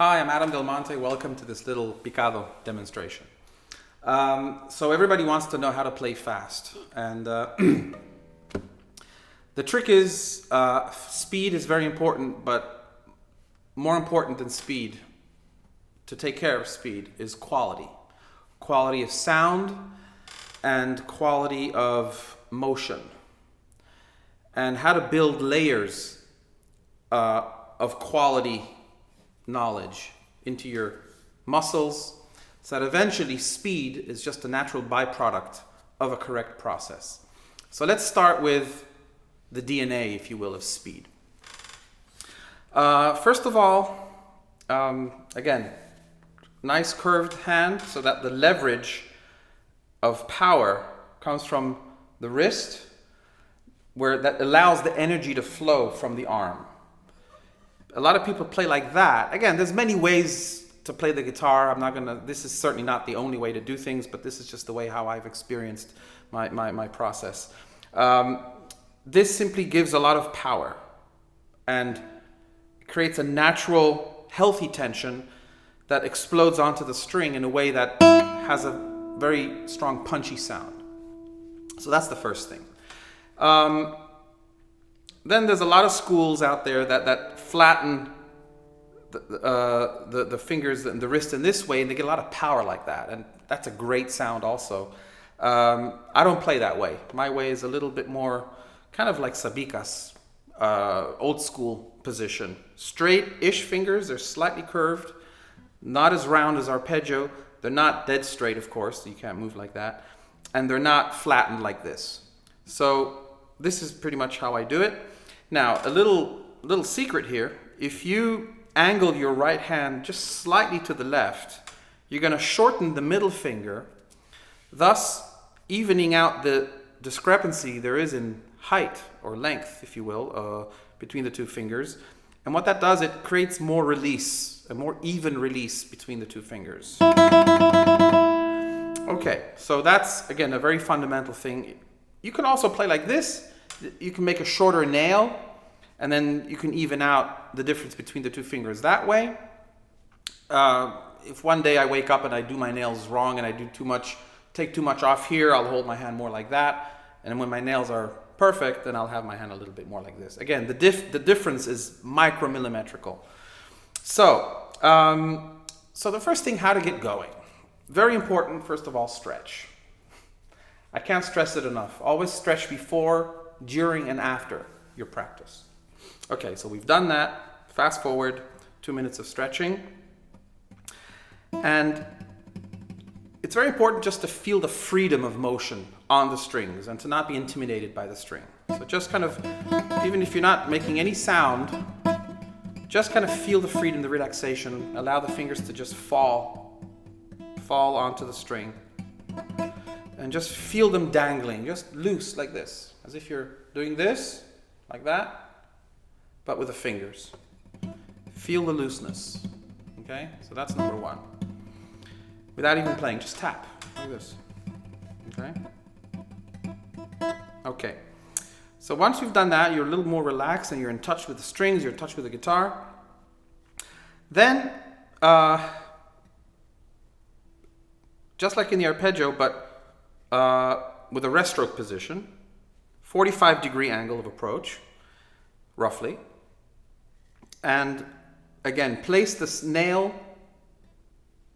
Hi, I'm Adam Del Monte. Welcome to this little picado demonstration. So everybody wants to know how to play fast. And the trick is speed is very important, but more important than speed, to take care of speed, is quality. Quality of sound and quality of motion. And how to build layers of quality knowledge into your muscles, so that eventually speed is just a natural byproduct of a correct process. So let's start with the DNA, if you will, of speed. First of all, again, nice curved hand so that the leverage of power comes from the wrist, where that allows the energy to flow from the arm. A lot of people play like that. Again, there's many ways to play the guitar. This is certainly not the only way to do things, but this is just the way how I've experienced my process. This simply gives a lot of power and creates a natural, healthy tension that explodes onto the string in a way that has a very strong, punchy sound. So that's the first thing. Then there's a lot of schools out there that flatten the fingers and the wrist in this way, and they get a lot of power like that, and that's a great sound also. I don't play that way. My way is a little bit more kind of like Sabika's old school position. Straight-ish fingers, they're slightly curved, not as round as arpeggio. They're not dead straight, of course, you can't move like that, and they're not flattened like this. So this is pretty much how I do it. Now, a little secret here. If you angle your right hand just slightly to the left, you're going to shorten the middle finger, thus evening out the discrepancy there is in height or length, if you will, between the two fingers. And what that does, it creates more release, a more even release between the two fingers. Okay, so that's, again, a very fundamental thing. You can also play like this. You can make a shorter nail, and then you can even out the difference between the two fingers that way. If one day I wake up and I do my nails wrong and I take too much off here, I'll hold my hand more like that. And when my nails are perfect, then I'll have my hand a little bit more like this. Again, the difference is micromillimetrical. So the first thing, how to get going. Very important, first of all, stretch. I can't stress it enough. Always stretch before, during, and after your practice. Okay, so we've done that. Fast forward, 2 minutes of stretching. And it's very important just to feel the freedom of motion on the strings and to not be intimidated by the string. So just kind of, even if you're not making any sound, just kind of feel the freedom, the relaxation. Allow the fingers to just fall onto the string. And just feel them dangling, just loose like this, as if you're doing this, like that, but with the fingers. Feel the looseness, okay? So that's number one. Without even playing, just tap, like this, okay? Okay, so once you've done that, you're a little more relaxed and you're in touch with the strings, you're in touch with the guitar. Then, just like in the arpeggio, but with a rest stroke position, 45-degree angle of approach, roughly. And again, place this nail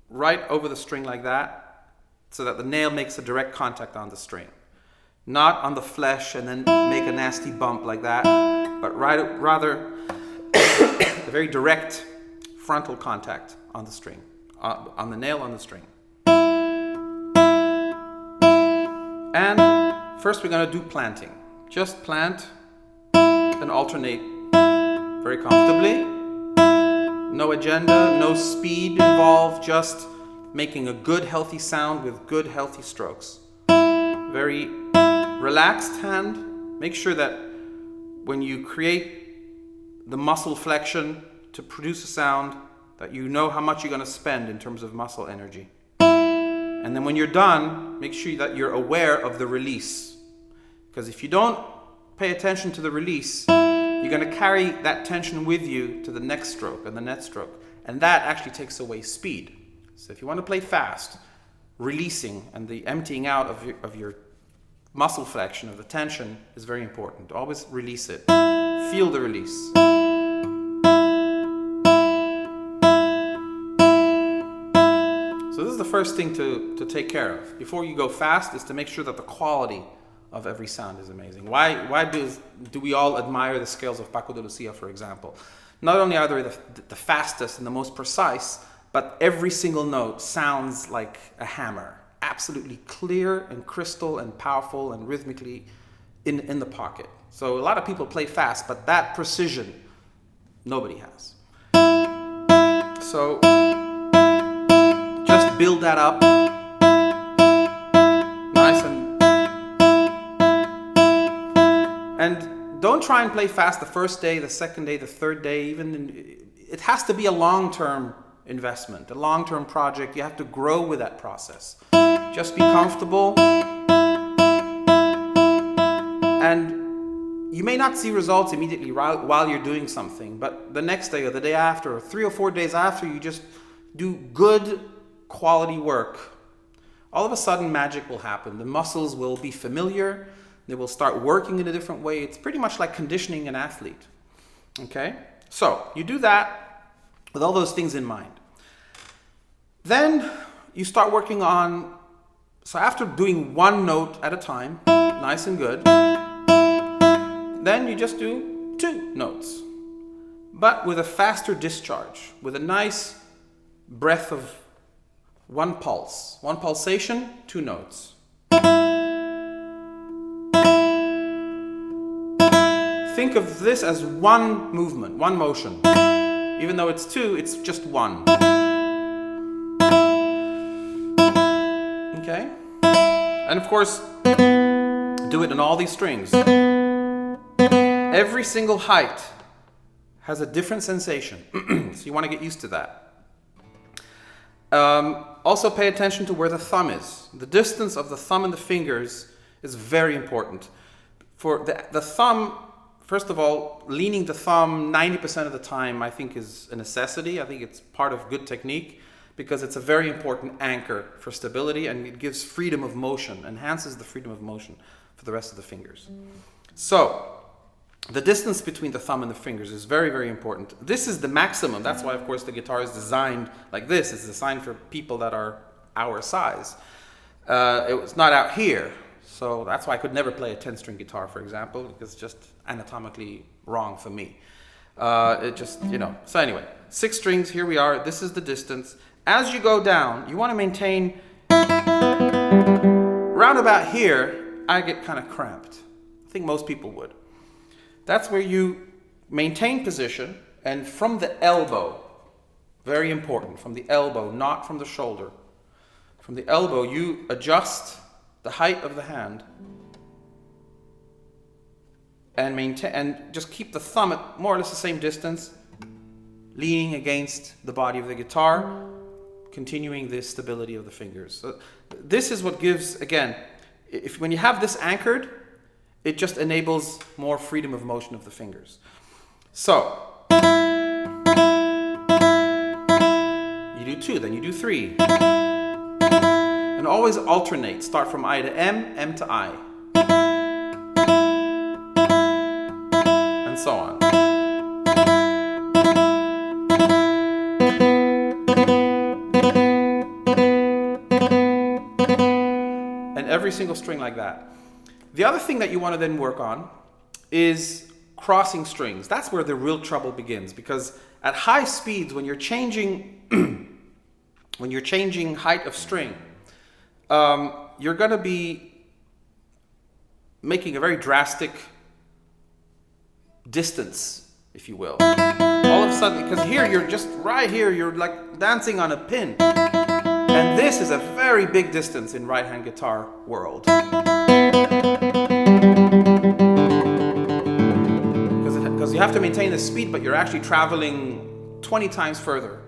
right over the string like that, so that the nail makes a direct contact on the string. Not on the flesh and then make a nasty bump like that, but rather a very direct frontal contact on the string, on the nail on the string. And first we're going to do planting. Just plant and alternate very comfortably. No agenda, no speed involved, just making a good healthy sound with good healthy strokes. Very relaxed hand. Make sure that when you create the muscle flexion to produce a sound, that you know how much you're going to spend in terms of muscle energy. And then when you're done, make sure that you're aware of the release. Because if you don't pay attention to the release, you're going to carry that tension with you to the next stroke and the next stroke. and that actually takes away speed. So if you want to play fast, releasing and the emptying out of your muscle flexion, of the tension, is very important. Always release it. Feel the release. So this is the first thing to take care of before you go fast, is to make sure that the quality of every sound is amazing. Why do we all admire the scales of Paco de Lucia, for example? Not only are they the fastest and the most precise, but every single note sounds like a hammer. Absolutely clear and crystal and powerful and rhythmically in the pocket. So a lot of people play fast, but that precision, nobody has. So just build that up. Nice and don't try and play fast the first day, the second day, the third day. It has to be a long-term investment, a long-term project. You have to grow with that process. Just be comfortable. And you may not see results immediately while you're doing something, but the next day or the day after, or 3 or 4 days after, you just do good quality work. All of a sudden magic will happen. The muscles will be familiar. They will start working in a different way. It's pretty much like conditioning an athlete. Okay? So you do that with all those things in mind. Then you start working on, so after doing one note at a time, nice and good, then you just do 2 notes, but with a faster discharge, with a nice breath of one pulse, one pulsation, 2 notes. Think of this as one movement, one motion. Even though it's 2, it's just 1. Okay? And of course, do it in all these strings. Every single height has a different sensation. So you want to get used to that. Also pay attention to where the thumb is. The distance of the thumb and the fingers is very important. For the thumb, first of all, leaning the thumb 90% of the time I think is a necessity. I think it's part of good technique because it's a very important anchor for stability, and it gives freedom of motion, enhances the freedom of motion for the rest of the fingers. So the distance between the thumb and the fingers is very, very important. This is the maximum. That's why, of course, the guitar is designed like this. It's designed for people that are our size. It was not out here. So that's why I could never play a 10-string guitar, for example, because it's just anatomically wrong for me. It just, So anyway, 6 strings, here we are. This is the distance. As you go down, you want to maintain, round about here, I get kind of cramped. I think most people would. That's where you maintain position, and from the elbow, very important, from the elbow, not from the shoulder. From the elbow, you adjust the height of the hand and maintain, and just keep the thumb at more or less the same distance, leaning against the body of the guitar, continuing this stability of the fingers. So this is what gives, again, when you have this anchored, it just enables more freedom of motion of the fingers. So you do 2, then you do 3. And always alternate. Start from I to M, M to I. And so on. And every single string like that. The other thing that you want to then work on is crossing strings. That's where the real trouble begins, because at high speeds, when you're changing height of string, you're going to be making a very drastic distance, if you will. All of a sudden, because here you're just right here, you're like dancing on a pin. And this is a very big distance in right-hand guitar world. Because you have to maintain the speed, but you're actually traveling 20 times further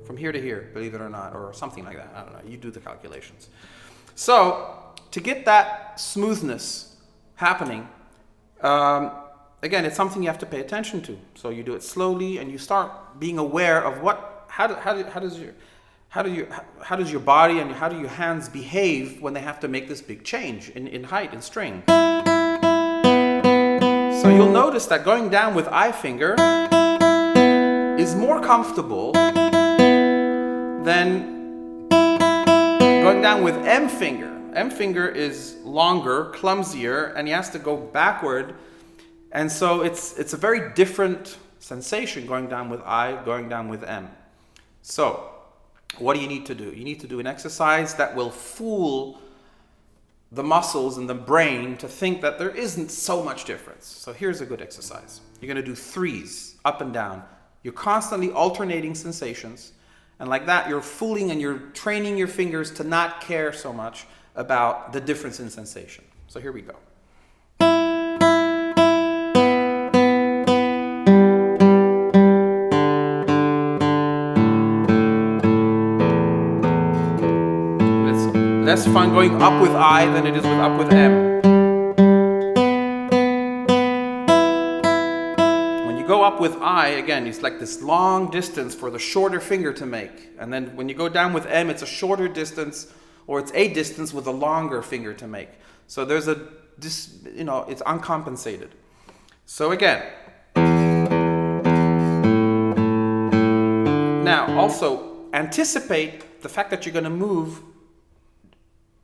from here to here, believe it or not, or something like that. I don't know. You do the calculations. So to get that smoothness happening, again, it's something you have to pay attention to. So you do it slowly, and you start being aware of how does your body and how do your hands behave when they have to make this big change in height and string? So you'll notice that going down with I finger is more comfortable than going down with M finger. M finger is longer, clumsier, and he has to go backward. And so it's a very different sensation going down with I, going down with M. So what do you need to do? You need to do an exercise that will fool the muscles and the brain to think that there isn't so much difference. So here's a good exercise. You're going to do threes, up and down. You're constantly alternating sensations. And like that, you're fooling and you're training your fingers to not care so much about the difference in sensation. So here we go. Less fun going up with I than it is with up with M. When you go up with I, again, it's like this long distance for the shorter finger to make. And then when you go down with M, it's a shorter distance, or it's a distance with a longer finger to make. So there's it's uncompensated. So again. Now, also anticipate the fact that you're going to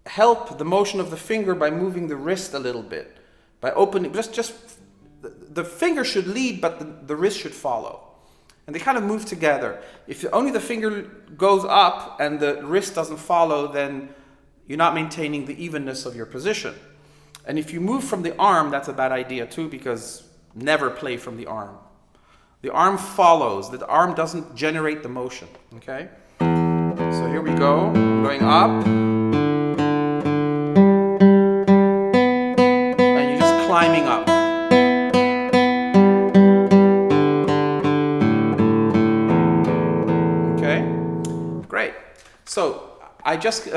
help the motion of the finger by moving the wrist a little bit, by opening, the finger should lead, but the wrist should follow. And they kind of move together. If only the finger goes up and the wrist doesn't follow, then you're not maintaining the evenness of your position. And if you move from the arm, that's a bad idea too, because never play from the arm. The arm follows, the arm doesn't generate the motion, okay? So here we go, going up. Climbing up. Okay, great. So I just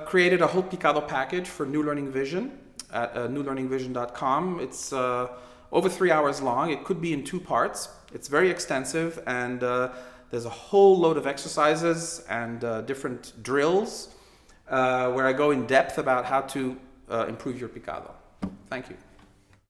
created a whole Picado package for New Learning Vision at newlearningvision.com. It's over 3 hours long. It could be in 2 parts. It's very extensive, and there's a whole load of exercises and different drills where I go in depth about how to improve your Picado. Thank you.